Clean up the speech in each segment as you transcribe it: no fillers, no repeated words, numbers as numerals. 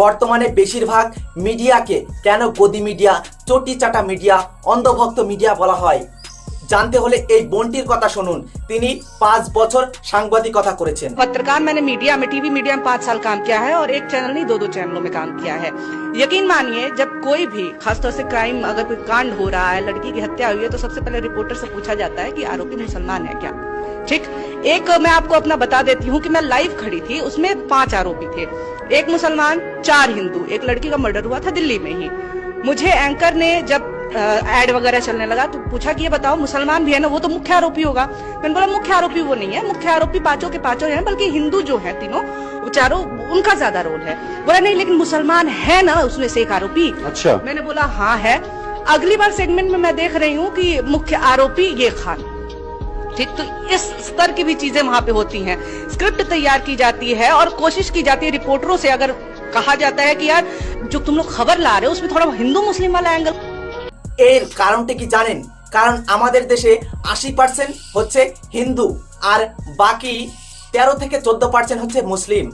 বর্তমানে বেশিরভাগ মিডিয়াকে কেন গদি মিডিয়া, চটি চাটা মিডিয়া, অন্ধভক্ত মিডিয়া বলা হয়? জানতে হলে এই বোনটির কথা শুনুন। তিনি 5 বছর সাংবাদিকতা করেছেন। पत्रकार मैंने मीडिया में, टीवी मीडिया में 5 साल काम किया है और एक चैनल नहीं 2-2 चैनलों में काम किया है। यकीन मानिए, जब कोई भी खासतौर से क्राइम, अगर कोई कांड हो रहा है, लड़की की हत्या हुई है, तो सबसे पहले रिपोर्टर से पूछा जाता है कि आरोपी मुसलमान है क्या। ठीक, एक मैं आपको अपना बता देती हूँ कि मैं लाइव खड़ी थी, उसमें 5 आरोपी थे, एक मुसलमान, 4 हिंदू। एक लड़की का मर्डर हुआ था दिल्ली में ही। मुझे एंकर ने जब एड वगैरह चलने लगा तो पूछा कि ये बताओ मुसलमान भी है ना, वो तो मुख्य आरोपी होगा। मैंने बोला मुख्य आरोपी वो नहीं है, मुख्य आरोपी पांचों के पांचों हैं, बल्कि हिंदू जो है तीनों, वो चारों, उनका ज्यादा रोल है। बोला नहीं, लेकिन मुसलमान है ना उसमें से एक आरोपी। अच्छा, मैंने बोला हाँ है। अगली बार सेगमेंट में मैं देख रही हूँ कि मुख्य आरोपी ये खान। ठीक, तो इस स्तर की भी चीजें वहां पे होती हैं। स्क्रिप्ट तैयार की जाती है और कोशिश की जाती है रिपोर्टरों से, अगर कहा जाता है कि यार जो तुम लोग खबर ला रहे हो उसमें थोड़ा हिंदू मुस्लिम वाला एंगल। এর কারণটা কি জানেন? কারণ আমাদের দেশে 80% হচ্ছে হিন্দু আর বাকি 13 থেকে 14% হচ্ছে মুসলিম।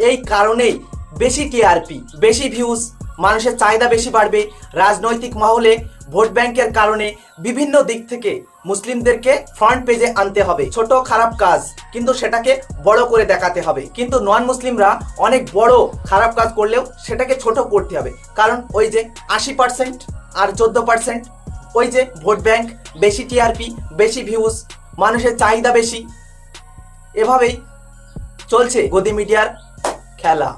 এই কারণেই বেশি টিআরপি, বেশি ভিউজ, মানুষের চাহিদা বেশি বাড়বে। রাজনৈতিক মহলে ভোট ব্যাংকের কারণে বিভিন্ন দিক থেকে মুসলিমদেরকে ফ্রন্ট পেজে আনতে হবে। ছোট খারাপ কাজ কিন্তু সেটাকে বড় করে দেখাতে হবে, কিন্তু নন মুসলিমরা অনেক বড় খারাপ কাজ করলেও সেটাকে ছোট করতে হবে। কারণ ওই যে 80% আর 14%, ওই যে ভোট ব্যাংক, বেশি টিআরপি, বেশি ভিউজ, মানুষের চাহিদা বেশি। এভাবেই চলছে গদি মিডিয়ার খেলা।